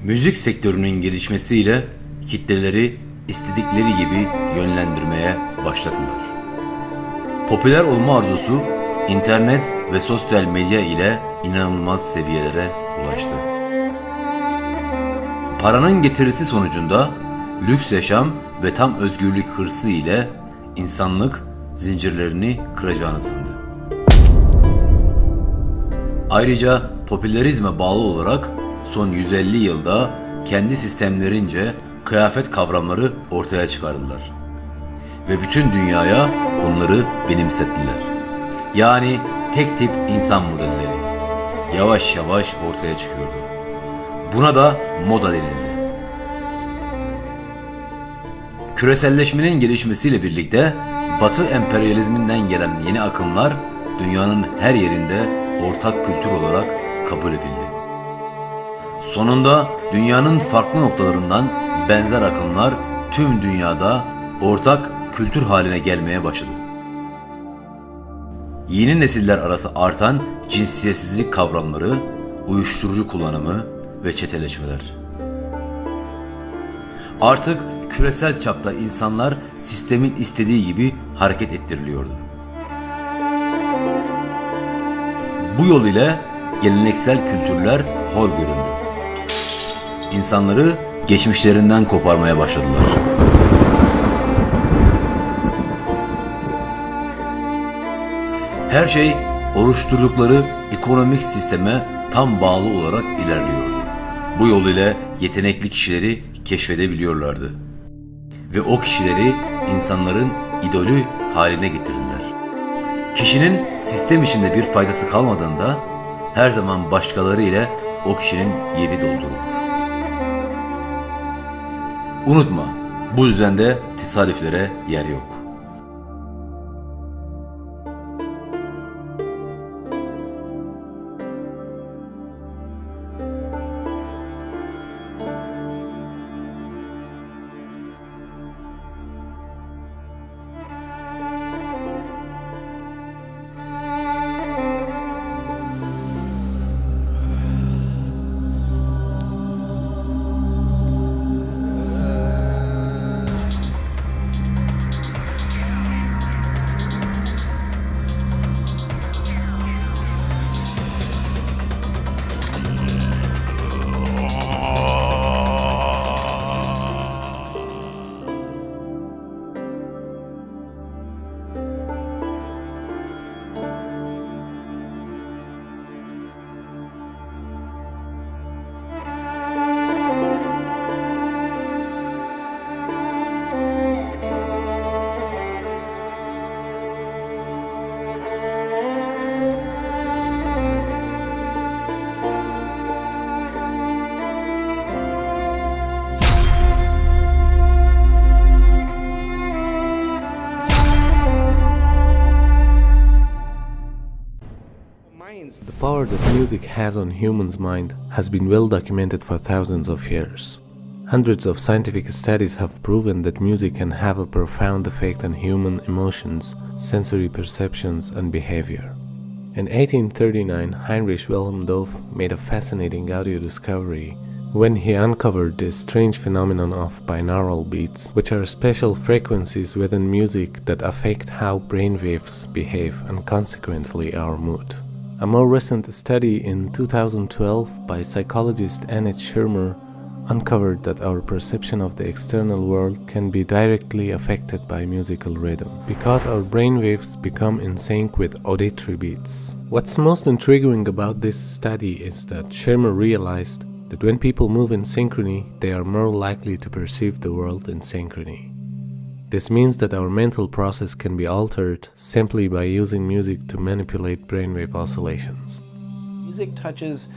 Müzik sektörünün gelişmesiyle kitleleri istedikleri gibi yönlendirmeye başladılar. Popüler olma arzusu internet ve sosyal medya ile inanılmaz seviyelere ulaştı. Paranın getirisi sonucunda lüks yaşam ve tam özgürlük hırsı ile insanlık zincirlerini kıracağını sandı. Ayrıca popülerizme bağlı olarak son 150 yılda kendi sistemlerince kıyafet kavramları ortaya çıkardılar. Ve bütün dünyaya bunları benimsettiler. Yani tek tip insan modelleri yavaş yavaş ortaya çıkıyordu. Buna da moda denildi. Küreselleşmenin gelişmesiyle birlikte Batı emperyalizminden gelen yeni akımlar dünyanın her yerinde ortak kültür olarak kabul edildi. Sonunda dünyanın farklı noktalarından benzer akımlar tüm dünyada ortak kültür haline gelmeye başladı. Yeni nesiller arası artan cinsiyetsizlik kavramları, uyuşturucu kullanımı ve çeteleşmeler. Artık küresel çapta insanlar sistemin istediği gibi hareket ettiriliyordu. Bu yol ile geleneksel kültürler hor göründü. İnsanları geçmişlerinden koparmaya başladılar. Her şey oluşturdukları ekonomik sisteme tam bağlı olarak ilerliyordu. Bu yol ile yetenekli kişileri keşfedebiliyorlardı. Ve o kişileri insanların idolü haline getirdiler. Kişinin sistem içinde bir faydası kalmadığında her zaman başkaları ile o kişinin yeri doldurulur. Unutma, bu düzende tesadüflere yer yok. The power that music has on humans' mind has been well documented for thousands of years. Hundreds of scientific studies have proven that music can have a profound effect on human emotions, sensory perceptions, and behavior. In 1839, Heinrich Wilhelm Doof made a fascinating audio discovery when he uncovered this strange phenomenon of binaural beats, which are special frequencies within music that affect how brainwaves behave and consequently our mood. A more recent study in 2012 by psychologist Annette Schirmer uncovered that our perception of the external world can be directly affected by musical rhythm, because our brainwaves become in sync with auditory beats. What's most intriguing about this study is that Schirmer realized that when people move in synchrony, they are more likely to perceive the world in synchrony. This means that our mental process can be altered simply by using music to manipulate brainwave oscillations. Music touches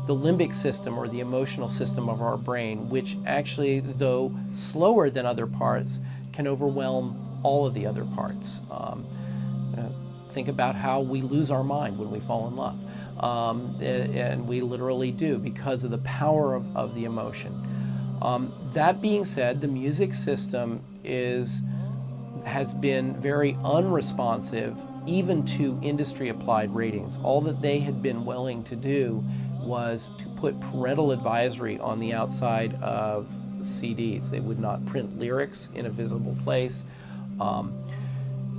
the limbic system or the emotional system of our brain, which actually, though slower than other parts, can overwhelm all of the other parts. Think about how we lose our mind when we fall in love. And we literally do because of the power of the emotion. That being said, the music system has been very unresponsive even to industry applied ratings. All that they had been willing to do was to put parental advisory on the outside of CDs. They would not print lyrics in a visible place.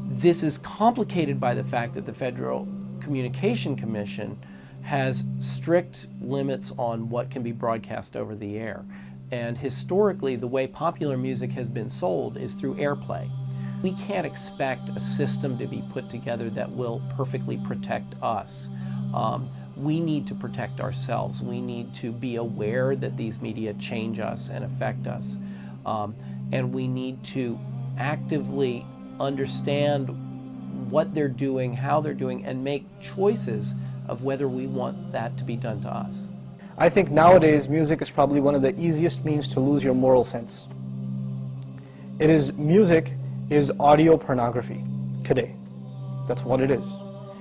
This is complicated by the fact that the Federal Communication Commission has strict limits on what can be broadcast over the air. And historically, the way popular music has been sold is through airplay. We can't expect a system to be put together that will perfectly protect us. We need to protect ourselves. We need to be aware that these media change us and affect us. And we need to actively understand what they're doing, how they're doing, and make choices of whether we want that to be done to us. I think nowadays music is probably one of the easiest means to lose your moral sense. Music is audio pornography today. That's what it is.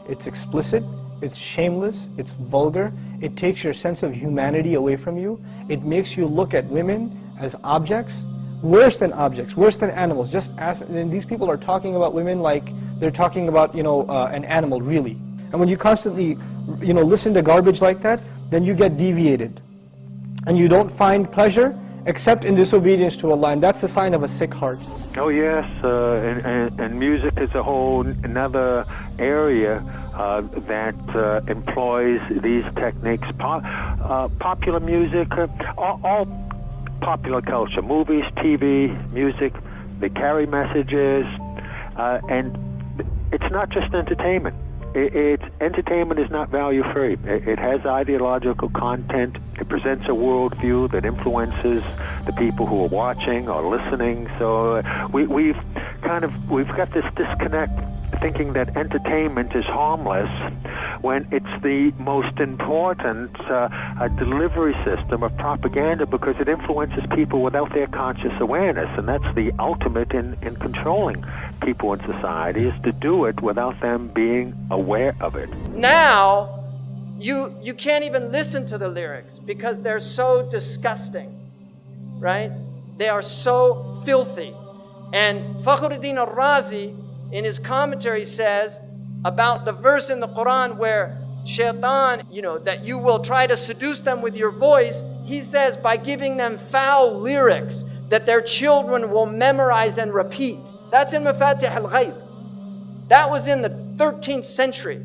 It's explicit, it's shameless, it's vulgar, it takes your sense of humanity away from you, it makes you look at women as objects, worse than animals. Just as, and these people are talking about women like they're talking about, an animal, really. And when you constantly, listen to garbage like that, then you get deviated. And you don't find pleasure except in disobedience to Allah, and that's a sign of a sick heart. Oh yes, and music is a whole another area that employs these techniques. Popular music, all popular culture, movies, TV, music, they carry messages, and it's not just entertainment. Entertainment is not value-free. It has ideological content. It presents a worldview that influences the people who are watching or listening. So we've got this disconnect, thinking that entertainment is harmless when it's the most important delivery system of propaganda, because it influences people without their conscious awareness, and that's the ultimate in controlling people in society, is to do it without them being aware of it. Now, you can't even listen to the lyrics because they're so disgusting, right? They are so filthy. And Fakhruddin al-Razi, in his commentary, says about the verse in the Quran where shaitan, that you will try to seduce them with your voice, he says by giving them foul lyrics that their children will memorize and repeat. That's in Mafatih al-Ghayb. That was in the 13th century.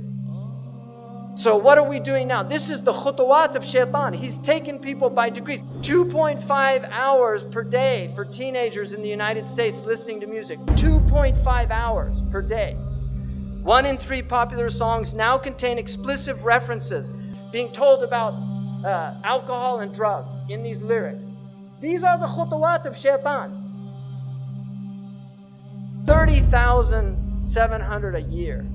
So what are we doing now? This is the khutuwat of shaitan. He's taken people by degrees. 2.5 hours per day for teenagers in the United States listening to music. 2.5 hours per day. 1 in 3 popular songs now contain explicit references, being told about alcohol and drugs in these lyrics. These are the khutuwat of shaitan. 30,700 a year.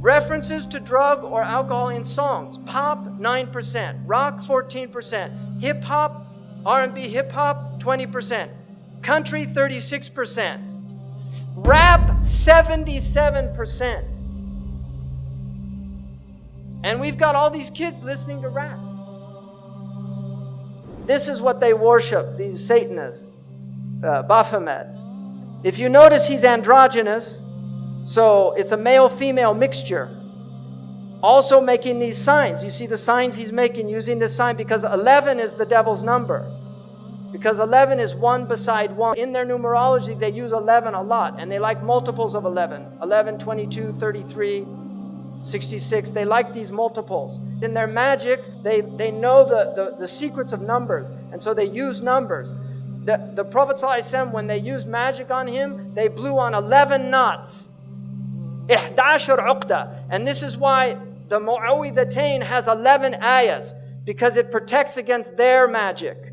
References to drug or alcohol in songs. Pop, 9%. Rock, 14%. Hip-hop, R&B hip-hop, 20%. Country, 36%. Rap, 77%. And we've got all these kids listening to rap. This is what they worship, these Satanists. Baphomet. If you notice, he's androgynous, so it's a male-female mixture. Also making these signs. You see the signs he's making using this sign because 11 is the devil's number. Because 11 is 1 beside 1. In their numerology, they use 11 a lot, and they like multiples of 11. 11, 22, 33, 66. They like these multiples. In their magic, they know the secrets of numbers, and so they use numbers. The Prophet ﷺ, when they used magic on him, they blew on 11 knots. 11 uqda. And this is why the Mu'awwidhatayn has 11 ayahs, because it protects against their magic.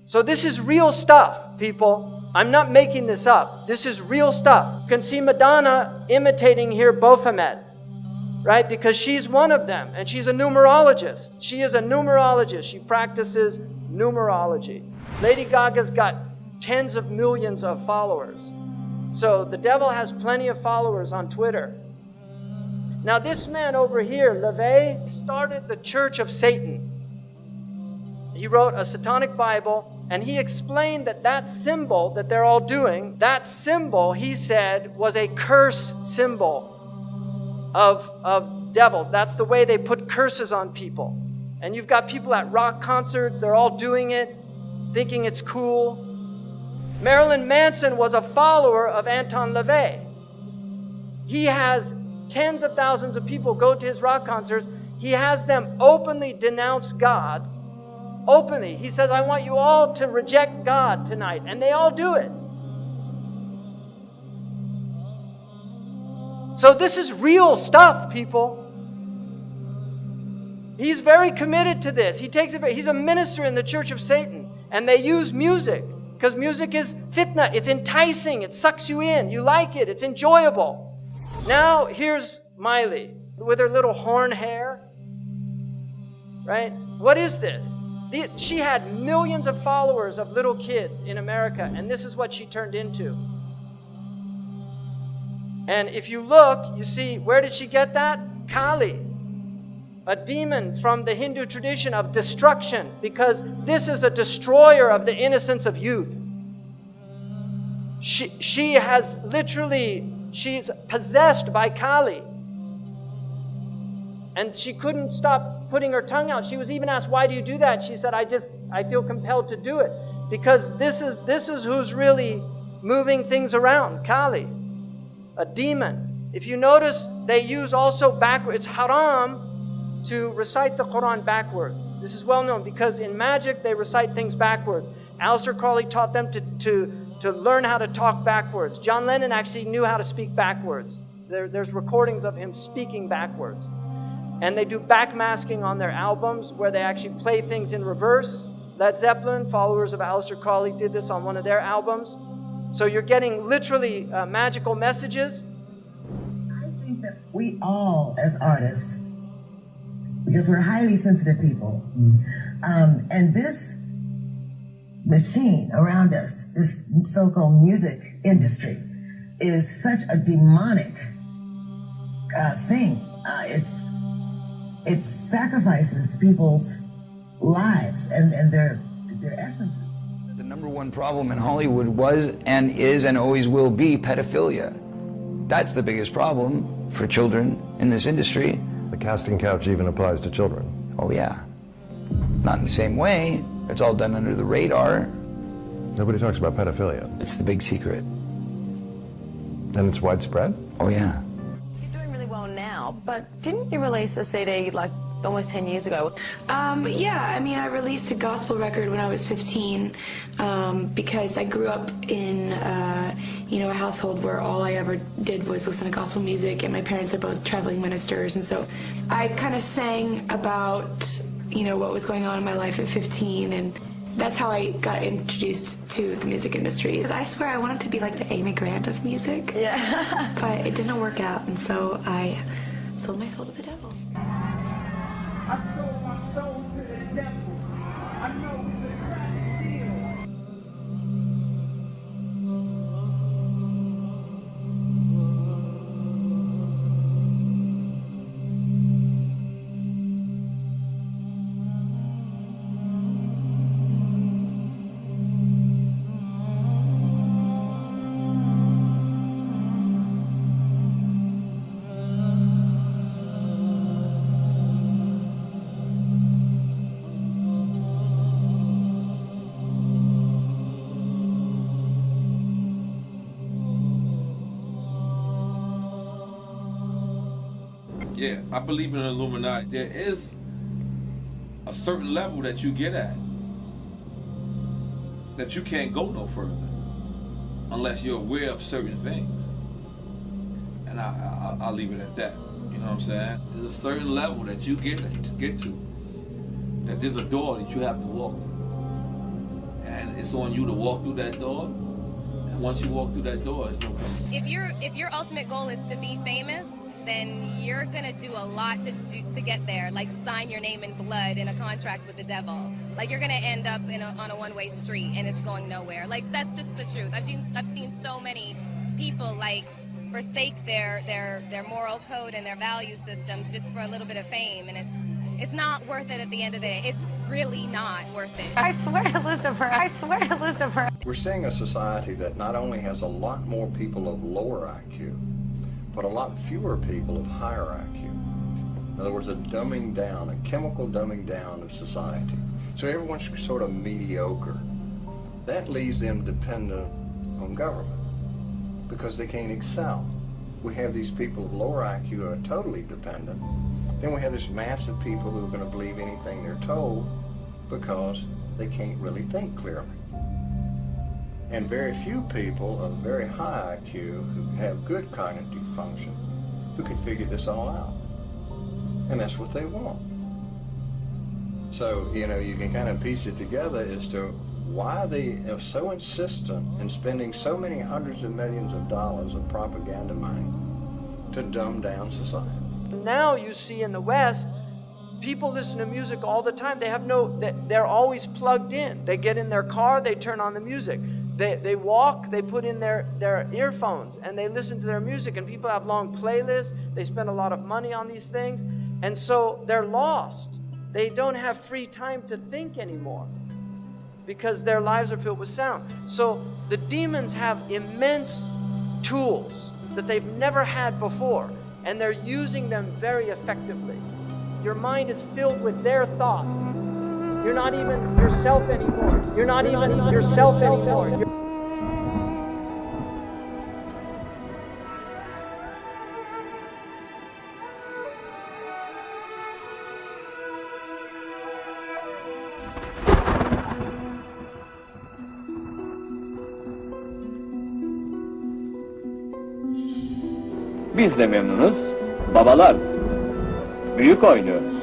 So this is real stuff, people. I'm not making this up. This is real stuff. You can see Madonna imitating here Baphomet, right? Because she's one of them, and she's a numerologist. She is a numerologist. She practices numerology. Lady Gaga's got tens of millions of followers. So the devil has plenty of followers on Twitter. Now this man over here, LaVey, started the Church of Satan. He wrote a satanic Bible, and he explained that symbol that they're all doing, that symbol, he said, was a curse symbol. of devils. That's the way they put curses on people. And you've got people at rock concerts, they're all doing it, thinking it's cool. Marilyn Manson was a follower of Anton LaVey. He has tens of thousands of people go to his rock concerts. He has them openly denounce God. Openly. He says, I want you all to reject God tonight. And they all do it. So this is real stuff, people. He's very committed to this. He's a minister in the Church of Satan. And they use music. Because music is fitna. It's enticing. It sucks you in. You like it. It's enjoyable. Now, here's Miley with her little horn hair. Right? What is this? She had millions of followers of little kids in America, and this is what she turned into. And if you look, you see, where did she get that? Kali, a demon from the Hindu tradition of destruction, because this is a destroyer of the innocence of youth. She has literally, she's possessed by Kali. And she couldn't stop putting her tongue out. She was even asked, why do you do that? She said, I feel compelled to do it. Because this is who's really moving things around, Kali, a demon. If you notice, they use also backwards. It's haram to recite the Quran backwards. This is well known because in magic, they recite things backwards. Aleister Crowley taught them to learn how to talk backwards. John Lennon actually knew how to speak backwards. There's recordings of him speaking backwards. And they do backmasking on their albums where they actually play things in reverse. Led Zeppelin, followers of Aleister Crowley, did this on one of their albums. So you're getting literally magical messages. I think that we all, as artists, because we're highly sensitive people, and this machine around us, this so-called music industry, is such a demonic thing. It sacrifices people's lives and their essences. The number one problem in Hollywood was and is and always will be pedophilia. That's the biggest problem for children in this industry. The casting couch even applies to children. Oh yeah. Not in the same way. It's all done under the radar. Nobody talks about pedophilia. It's the big secret. And it's widespread? Oh yeah. Now, but didn't you release a CD like almost 10 years ago? Yeah, I mean, I released a gospel record when I was 15 because I grew up in, a household where all I ever did was listen to gospel music, and my parents are both traveling ministers, and so I kind of sang about, what was going on in my life at 15, and that's how I got introduced to the music industry. Because I swear I wanted to be like the Amy Grant of music. Yeah. But it didn't work out, and so I sold my soul to the devil. I sold my soul to the devil. I know it's a crack deal. Yeah, I believe in the Illuminati. There is a certain level that you get at that you can't go no further unless you're aware of certain things. And I'll leave it at that. You know what I'm saying? There's a certain level that you get to, that there's a door that you have to walk through. And it's on you to walk through that door. And once you walk through that door, it's no coming. If your ultimate goal is to be famous, then you're gonna do a lot to get there, like sign your name in blood in a contract with the devil. Like you're gonna end up on a one-way street and it's going nowhere. Like that's just the truth. I've seen so many people like forsake their moral code and their value systems just for a little bit of fame, and it's not worth it at the end of the day. It's really not worth it. I swear to Lucifer. I swear to Lucifer. We're seeing a society that not only has a lot more people of lower IQ, but a lot fewer people of higher IQ. In other words, a dumbing down, a chemical dumbing down of society. So everyone's sort of mediocre. That leaves them dependent on government because they can't excel. We have these people of lower IQ who are totally dependent. Then we have this mass of people who are going to believe anything they're told because they can't really think clearly. And very few people of very high IQ who have good cognitive function who can figure this all out. And that's what they want. So, you know, you can kind of piece it together as to why they are so insistent in spending so many hundreds of millions of dollars of propaganda money to dumb down society. Now you see in the West, people listen to music all the time. They're always plugged in. They get in their car, they turn on the music. They walk, they put in their earphones and they listen to their music, and people have long playlists. They spend a lot of money on these things, and so they're lost. They don't have free time to think anymore because their lives are filled with sound. So the demons have immense tools that they've never had before, and they're using them very effectively. Your mind is filled with their thoughts. You're not even yourself anymore. You're not even yourself anymore. Biz de memnunuz, babalar. Büyük oynuyoruz.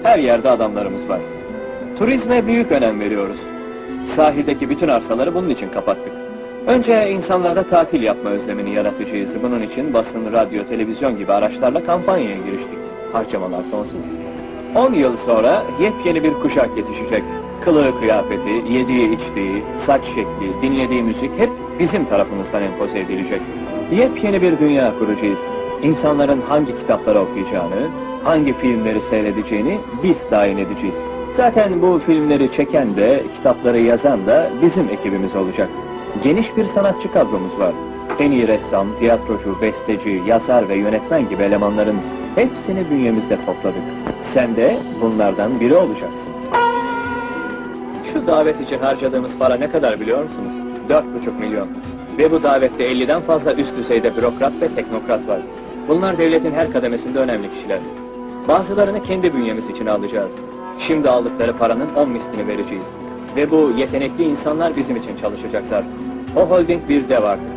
Her yerde adamlarımız var. Turizme büyük önem veriyoruz. Sahildeki bütün arsaları bunun için kapattık. Önce insanlarda tatil yapma özlemini yaratacağız. Bunun için basın, radyo, televizyon gibi araçlarla kampanyaya giriştik. Harcamalar sonsuz. 10 yıl sonra yepyeni bir kuşak yetişecek. Kılığı kıyafeti, yediği içtiği, saç şekli, dinlediği müzik hep bizim tarafımızdan empoze edilecek. Yepyeni bir dünya kuracağız. İnsanların hangi kitapları okuyacağını, hangi filmleri seyredeceğini biz tayin edeceğiz. Zaten bu filmleri çeken de, kitapları yazan da bizim ekibimiz olacak. Geniş bir sanatçı kadromuz var. En iyi ressam, tiyatrocu, besteci, yazar ve yönetmen gibi elemanların hepsini bünyemizde topladık. Sen de bunlardan biri olacaksın. Şu davet için harcadığımız para ne kadar biliyor musunuz? 4,5 milyon. Ve bu davette 50'den fazla üst düzeyde bürokrat ve teknokrat var. Bunlar devletin her kademesinde önemli kişiler. Bazılarını kendi bünyemiz için alacağız. Şimdi aldıkları paranın 10 mislini vereceğiz. Ve bu yetenekli insanlar bizim için çalışacaklar. O holding bir dev artık.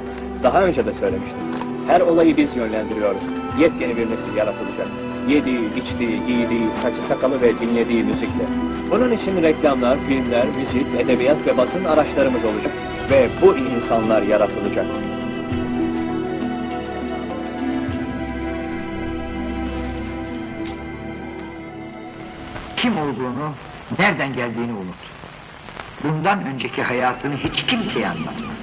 Daha önce de söylemiştim. Her olayı biz yönlendiriyoruz. Yepyeni bir nesil yaratılacak. Yediği, içtiği, giydiği, saçı sakalı ve dinlediği müzikle. Bunun için reklamlar, filmler, müzik, edebiyat ve basın araçlarımız olacak. Ve bu insanlar yaratılacak. Kim olduğunu, nereden geldiğini unut. Bundan önceki hayatını hiç kimseye anlatma.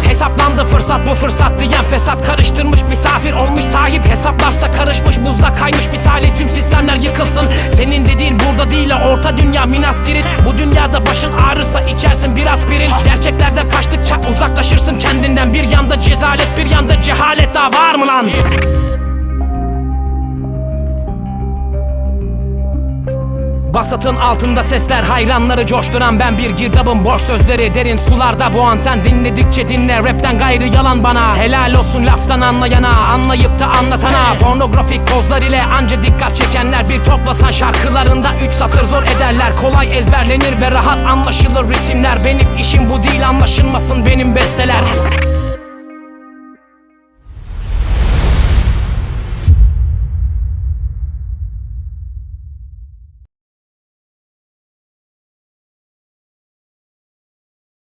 Hesaplandı fırsat, bu fırsat diyen fesat, karıştırmış misafir olmuş sahip, hesaplarsa karışmış buzda kaymış misali, tüm sistemler yıkılsın. Senin dediğin burada değil, orta dünya minas tiril. Bu dünyada başın ağrırsa içersin bir aspirin. Gerçeklerden kaçtıkça uzaklaşırsın kendinden. Bir yanda cezalet, bir yanda cehalet, daha var mı lan? Vasatın altında sesler, hayranları coşturan ben bir girdabım, boş sözleri derin sularda boğan. Sen dinledikçe dinle, rapten gayrı yalan bana. Helal olsun laftan anlayana, anlayıp da anlatana. Pornografik pozlar ile anca dikkat çekenler, bir toplasan şarkılarında 3 satır zor ederler. Kolay ezberlenir ve rahat anlaşılır ritimler. Benim işim bu değil, anlaşılmasın benim besteler.